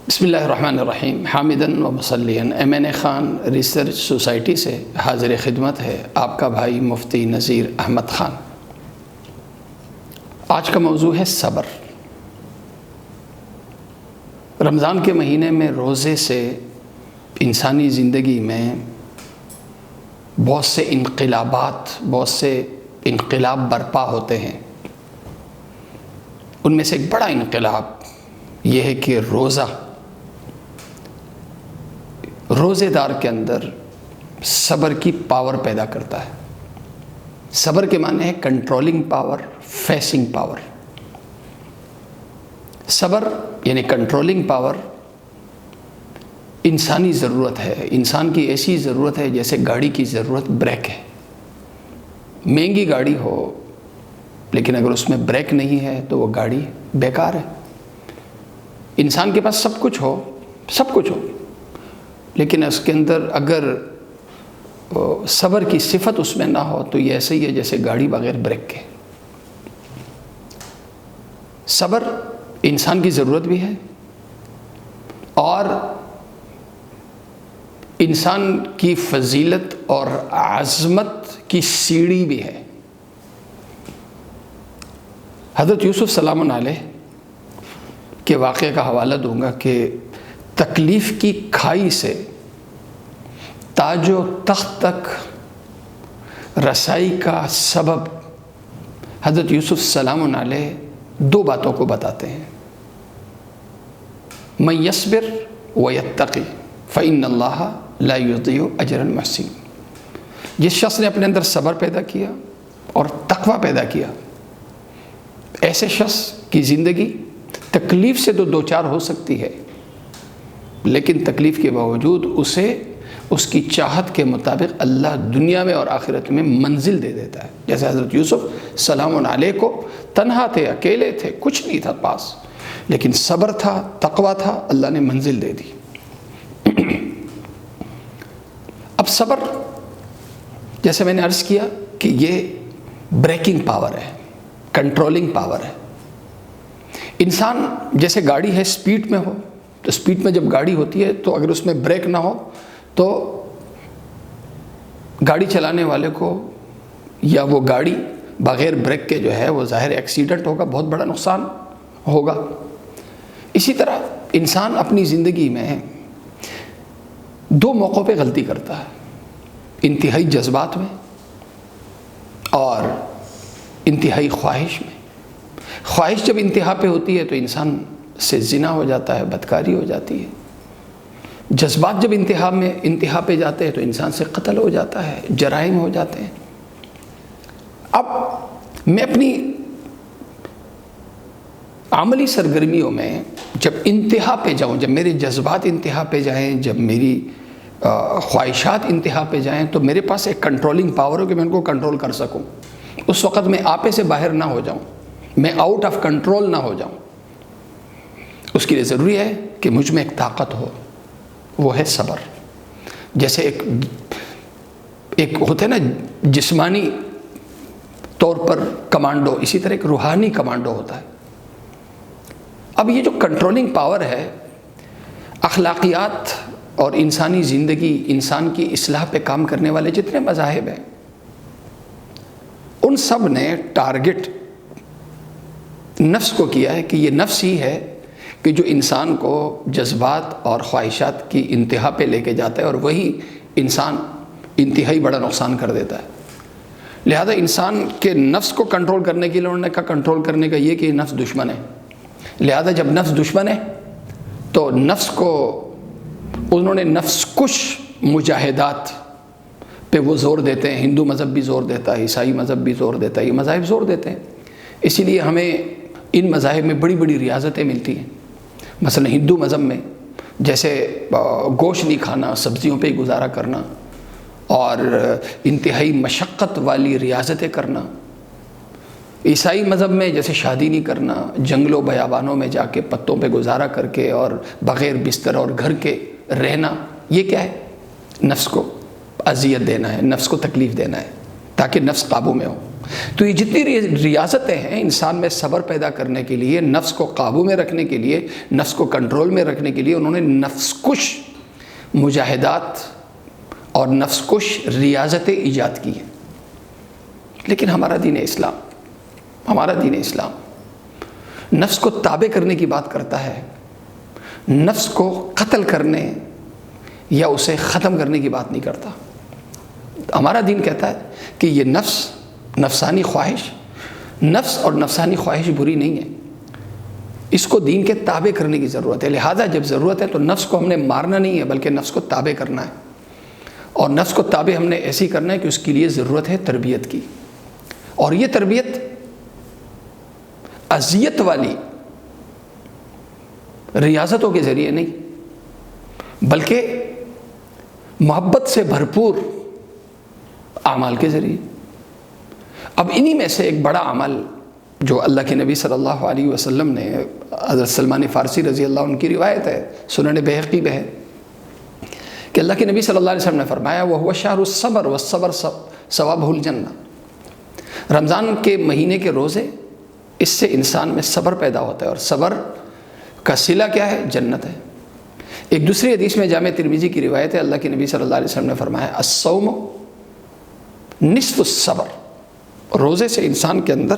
بسم اللہ الرحمن الرحیم حامدن و مصلیًا MN خان ریسرچ سوسائٹی سے حاضر خدمت ہے آپ کا بھائی مفتی نذیر احمد خان۔ آج کا موضوع ہے صبر۔ رمضان کے مہینے میں روزے سے انسانی زندگی میں بہت سے انقلاب برپا ہوتے ہیں۔ ان میں سے ایک بڑا انقلاب یہ ہے کہ روزے دار کے اندر صبر کی پاور پیدا کرتا ہے۔ صبر کے معنی ہے کنٹرولنگ پاور، فیسنگ پاور۔ صبر یعنی کنٹرولنگ پاور انسانی ضرورت ہے، انسان کی ایسی ضرورت ہے جیسے گاڑی کی ضرورت بریک ہے۔ مہنگی گاڑی ہو لیکن اگر اس میں بریک نہیں ہے تو وہ گاڑی بیکار ہے۔ انسان کے پاس سب کچھ ہو لیکن اس کے اندر اگر صبر کی صفت اس میں نہ ہو تو یہ ایسے ہی ہے جیسے گاڑی بغیر بریک کے۔ صبر انسان کی ضرورت بھی ہے اور انسان کی فضیلت اور عظمت کی سیڑھی بھی ہے۔ حضرت یوسف سلام علیہ کے واقعے کا حوالہ دوں گا کہ تکلیف کی کھائی سے تاج و تخت تک رسائی کا سبب حضرت یوسف سلام علیہ دو باتوں کو بتاتے ہیں۔ من یصبر ویتقی فإن اللہ لا یضیع اجر المحسنین۔ جس شخص نے اپنے اندر صبر پیدا کیا اور تقوی پیدا کیا، ایسے شخص کی زندگی تکلیف سے تو دوچار ہو سکتی ہے لیکن تکلیف کے باوجود اسے اس کی چاہت کے مطابق اللہ دنیا میں اور آخرت میں منزل دے دیتا ہے۔ جیسے حضرت یوسف سلام علیہ کو تنہا تھے، اکیلے تھے، کچھ نہیں تھا پاس، لیکن صبر تھا، تقوی تھا، اللہ نے منزل دے دی۔ اب صبر جیسے میں نے عرض کیا کہ یہ بریکنگ پاور ہے، کنٹرولنگ پاور ہے۔ انسان جیسے گاڑی ہے سپیڈ میں ہو تو سپیڈ میں جب گاڑی ہوتی ہے تو اگر اس میں بریک نہ ہو تو گاڑی چلانے والے کو یا وہ گاڑی بغیر بریک کے جو ہے وہ ظاہر ایکسیڈنٹ ہوگا، بہت بڑا نقصان ہوگا۔ اسی طرح انسان اپنی زندگی میں دو موقعوں پہ غلطی کرتا ہے، انتہائی جذبات میں اور انتہائی خواہش میں۔ خواہش جب انتہا پہ ہوتی ہے تو انسان سے زنا ہو جاتا ہے، بدکاری ہو جاتی ہے۔ جذبات جب انتہا پہ جاتے ہیں تو انسان سے قتل ہو جاتا ہے، جرائم ہو جاتے ہیں۔ اب میں اپنی عملی سرگرمیوں میں جب انتہا پہ جاؤں، جب میرے جذبات انتہا پہ جائیں، جب میری خواہشات انتہا پہ جائیں تو میرے پاس ایک کنٹرولنگ پاور ہو کہ میں ان کو کنٹرول کر سکوں۔ اس وقت میں آپے سے باہر نہ ہو جاؤں، میں آؤٹ آف کنٹرول نہ ہو جاؤں۔ اس کے لیے ضروری ہے کہ مجھ میں ایک طاقت ہو، وہ ہے صبر۔ جیسے ایک ہوتا ہے نا جسمانی طور پر کمانڈو، اسی طرح ایک روحانی کمانڈو ہوتا ہے۔ اب یہ جو کنٹرولنگ پاور ہے، اخلاقیات اور انسانی زندگی، انسان کی اصلاح پہ کام کرنے والے جتنے مذاہب ہیں، ان سب نے ٹارگٹ نفس کو کیا ہے کہ یہ نفس ہی ہے کہ جو انسان کو جذبات اور خواہشات کی انتہا پہ لے کے جاتا ہے اور وہی انسان انتہائی بڑا نقصان کر دیتا ہے۔ لہذا انسان کے نفس کو کنٹرول کرنے کے لیے انہوں نے کہا کنٹرول کرنے کا یہ کہ نفس دشمن ہے۔ لہذا جب نفس دشمن ہے تو نفس کو انہوں نے نفس کش مجاہدات پہ وہ زور دیتے ہیں۔ ہندو مذہب بھی زور دیتا ہے، عیسائی مذہب بھی زور دیتا ہے، یہ مذاہب زور دیتے ہیں۔ اسی لیے ہمیں ان مذاہب میں بڑی بڑی ریاضتیں ملتی ہیں۔ مثلا ہندو مذہب میں جیسے گوشت نہیں کھانا، سبزیوں پہ ہی گزارا کرنا اور انتہائی مشقت والی ریاضتیں کرنا۔ عیسائی مذہب میں جیسے شادی نہیں کرنا، جنگلوں بیابانوں میں جا کے پتوں پہ گزارا کر کے اور بغیر بستر اور گھر کے رہنا، یہ کیا ہے؟ نفس کو اذیت دینا ہے، نفس کو تکلیف دینا ہے تاکہ نفس قابو میں ہو۔ تو یہ جتنی ریاضتیں ہیں انسان میں صبر پیدا کرنے کے لیے، نفس کو قابو میں رکھنے کے لیے، نفس کو کنٹرول میں رکھنے کے لیے، انہوں نے نفس کش مجاہدات اور نفس کش ریاضتیں ایجاد کی ہیں۔ لیکن ہمارا دین اسلام نفس کو تابع کرنے کی بات کرتا ہے، نفس کو قتل کرنے یا اسے ختم کرنے کی بات نہیں کرتا۔ ہمارا دین کہتا ہے کہ یہ نفسانی خواہش، نفس اور نفسانی خواہش بری نہیں ہے، اس کو دین کے تابع کرنے کی ضرورت ہے۔ لہٰذا جب ضرورت ہے تو نفس کو ہم نے مارنا نہیں ہے بلکہ نفس کو تابع کرنا ہے، اور نفس کو تابع ہم نے ایسی کرنا ہے کہ اس کے لیے ضرورت ہے تربیت کی، اور یہ تربیت اذیت والی ریاضتوں کے ذریعے نہیں بلکہ محبت سے بھرپور اعمال کے ذریعے۔ اب انہی میں سے ایک بڑا عمل جو اللہ کے نبی صلی اللہ علیہ وسلم نے، حضرت سلمان فارسی رضی اللہ عنہ کی روایت ہے، سنن بہقی میں ہے کہ اللہ کے نبی صلی اللہ علیہ وسلم نے فرمایا وَهُوَ شَهْرُ الصَّبْرِ وَالصَّبْرُ ثَوَابُهُ الْجَنَّةُ۔ رمضان کے مہینے کے روزے، اس سے انسان میں صبر پیدا ہوتا ہے، اور صبر کا صلہ کیا ہے؟ جنت ہے۔ ایک دوسری حدیث میں جامع ترمذی کی روایت ہے، اللہ کے نبی صلی اللہ علیہ وسلم نے فرمایا الصوم نصف الصبر، روزے سے انسان کے اندر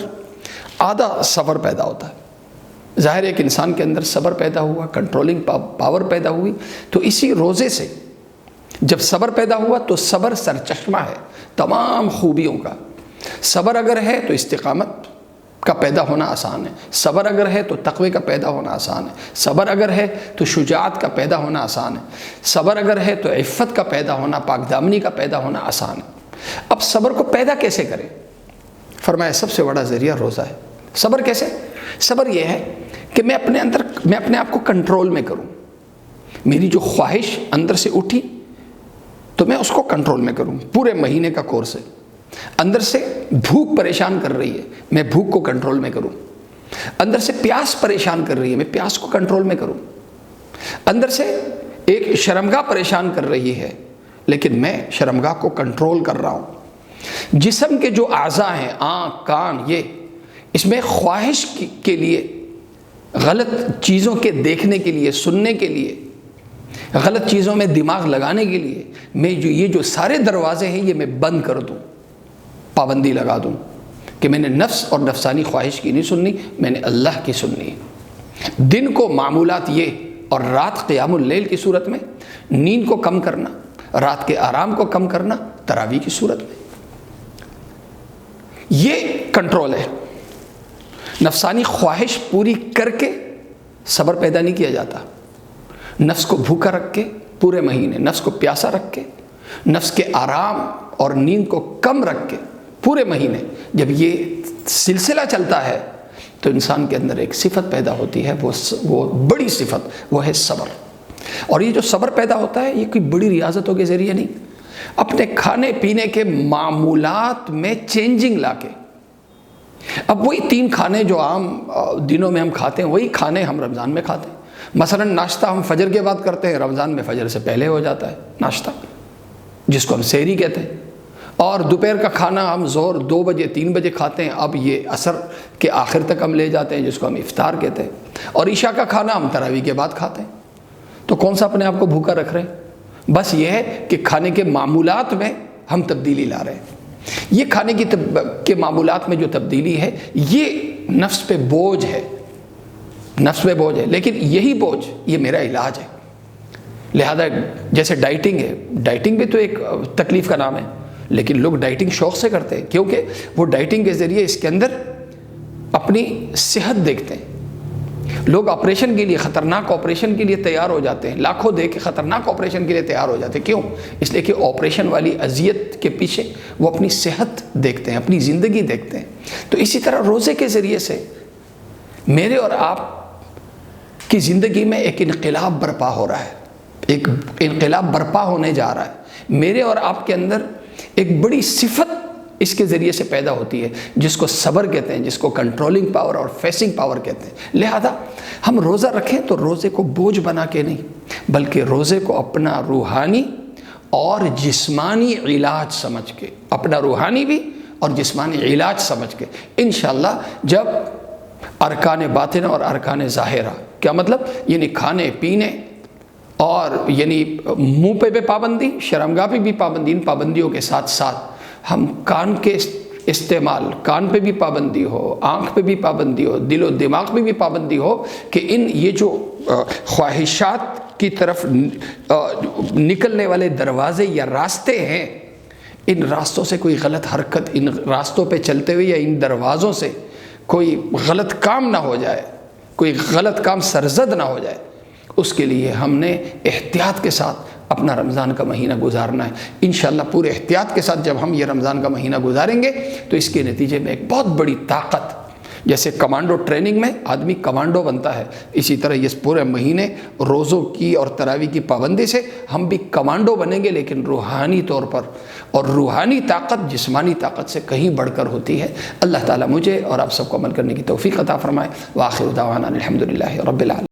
آدھا صبر پیدا ہوتا ہے۔ ظاہر ہے کہ انسان کے اندر صبر پیدا ہوا، کنٹرولنگ پاور پیدا ہوئی، تو اسی روزے سے جب صبر پیدا ہوا تو صبر سرچشمہ ہے تمام خوبیوں کا۔ صبر اگر ہے تو استقامت کا پیدا ہونا آسان ہے، صبر اگر ہے تو تقوی کا پیدا ہونا آسان ہے، صبر اگر ہے تو شجاعت کا پیدا ہونا آسان ہے، صبر اگر ہے تو عفت کا پیدا ہونا، پاک دامنی کا پیدا ہونا آسان ہے۔ اب صبر کو پیدا کیسے کریں؟ فرمایا سب سے بڑا ذریعہ روزہ ہے۔ صبر کیسے؟ صبر یہ ہے کہ میں اپنے آپ کو کنٹرول میں کروں، میری جو خواہش اندر سے اٹھی تو میں اس کو کنٹرول میں کروں۔ پورے مہینے کا کورس ہے، اندر سے بھوک پریشان کر رہی ہے، میں بھوک کو کنٹرول میں کروں، اندر سے پیاس پریشان کر رہی ہے، میں پیاس کو کنٹرول میں کروں، اندر سے ایک شرمگاہ پریشان کر رہی ہے لیکن میں شرمگاہ کو کنٹرول کر رہا ہوں۔ جسم کے جو اعضاء ہیں، آنکھ، کان، یہ اس میں خواہش کے لیے، غلط چیزوں کے دیکھنے کے لیے، سننے کے لیے، غلط چیزوں میں دماغ لگانے کے لیے میں یہ جو سارے دروازے ہیں یہ میں بند کر دوں، پابندی لگا دوں کہ میں نے نفس اور نفسانی خواہش کی نہیں سننی، میں نے اللہ کی سننی ہے۔ دن کو معمولات یہ، اور رات قیام اللیل کی صورت میں نیند کو کم کرنا، رات کے آرام کو کم کرنا تراویح کی صورت میں، یہ کنٹرول ہے۔ نفسانی خواہش پوری کر کے صبر پیدا نہیں کیا جاتا۔ نفس کو بھوکا رکھ کے پورے مہینے، نفس کو پیاسا رکھ کے، نفس کے آرام اور نیند کو کم رکھ کے پورے مہینے جب یہ سلسلہ چلتا ہے تو انسان کے اندر ایک صفت پیدا ہوتی ہے، وہ بڑی صفت، وہ ہے صبر۔ اور یہ جو صبر پیدا ہوتا ہے یہ کوئی بڑی ریاضتوں کے ذریعے نہیں، اپنے کھانے پینے کے معمولات میں چینجنگ لا کے۔ اب وہی 3 کھانے جو عام دنوں میں ہم کھاتے ہیں وہی کھانے ہم رمضان میں کھاتے ہیں۔ مثلا ناشتہ ہم فجر کے بعد کرتے ہیں، رمضان میں فجر سے پہلے ہو جاتا ہے ناشتہ، جس کو ہم سحری کہتے ہیں، اور دوپہر کا کھانا ہم زور 2 بجے 3 بجے کھاتے ہیں، اب یہ عصر کے آخر تک ہم لے جاتے ہیں جس کو ہم افطار کہتے ہیں، اور عشاء کا کھانا ہم تراویح کے بعد کھاتے ہیں۔ تو کون سا اپنے آپ کو بھوکا رکھ رہے ہیں؟ بس یہ ہے کہ کھانے کے معمولات میں ہم تبدیلی لا رہے ہیں۔ یہ کھانے کے معمولات میں جو تبدیلی ہے یہ نفس پہ بوجھ ہے، نفس پہ بوجھ ہے، لیکن یہی بوجھ یہ میرا علاج ہے۔ لہذا جیسے ڈائٹنگ ہے، ڈائٹنگ بھی تو ایک تکلیف کا نام ہے، لیکن لوگ ڈائٹنگ شوق سے کرتے ہیں کیونکہ وہ ڈائٹنگ کے ذریعے اس کے اندر اپنی صحت دیکھتے ہیں۔ لوگ آپریشن کے لیے، خطرناک آپریشن کے لیے تیار ہو جاتے ہیں، لاکھوں دے کے خطرناک آپریشن کے لیے تیار ہو جاتے ہیں۔ کیوں؟ اس لیے کہ آپریشن والی اذیت کے پیچھے وہ اپنی صحت دیکھتے ہیں، اپنی زندگی دیکھتے ہیں۔ تو اسی طرح روزے کے ذریعے سے میرے اور آپ کی زندگی میں ایک انقلاب برپا ہو رہا ہے، ایک انقلاب برپا ہونے جا رہا ہے۔ میرے اور آپ کے اندر ایک بڑی صفت اس کے ذریعے سے پیدا ہوتی ہے جس کو صبر کہتے ہیں، جس کو کنٹرولنگ پاور اور فیسنگ پاور کہتے ہیں۔ لہذا ہم روزہ رکھیں تو روزے کو بوجھ بنا کے نہیں بلکہ روزے کو اپنا روحانی اور جسمانی علاج سمجھ کے، اپنا روحانی بھی اور جسمانی علاج سمجھ کے انشاءاللہ جب ارکان باطنہ اور ارکان ظاہرہ، کیا مطلب؟ یعنی کھانے پینے اور یعنی منہ پہ بھی پابندی، شرمگاہ پہ بھی پابندی، ان پابندیوں کے ساتھ ساتھ ہم کان کے استعمال، کان پہ بھی پابندی ہو، آنکھ پہ بھی پابندی ہو، دل و دماغ پہ بھی پابندی ہو کہ یہ جو خواہشات کی طرف نکلنے والے دروازے یا راستے ہیں، ان راستوں سے کوئی غلط حرکت، ان راستوں پہ چلتے ہوئے یا ان دروازوں سے کوئی غلط کام نہ ہو جائے، کوئی غلط کام سرزد نہ ہو جائے، اس کے لیے ہم نے احتیاط کے ساتھ اپنا رمضان کا مہینہ گزارنا ہے۔ انشاءاللہ پورے احتیاط کے ساتھ جب ہم یہ رمضان کا مہینہ گزاریں گے تو اس کے نتیجے میں ایک بہت بڑی طاقت، جیسے کمانڈو ٹریننگ میں آدمی کمانڈو بنتا ہے، اسی طرح یہ پورے مہینے روزوں کی اور تراویح کی پابندی سے ہم بھی کمانڈو بنیں گے، لیکن روحانی طور پر، اور روحانی طاقت جسمانی طاقت سے کہیں بڑھ کر ہوتی ہے۔ اللہ تعالیٰ مجھے اور آپ سب کو عمل کرنے کی توفیق عطا فرمائے۔ وآخر دعوانا الحمدللہ رب العالمین۔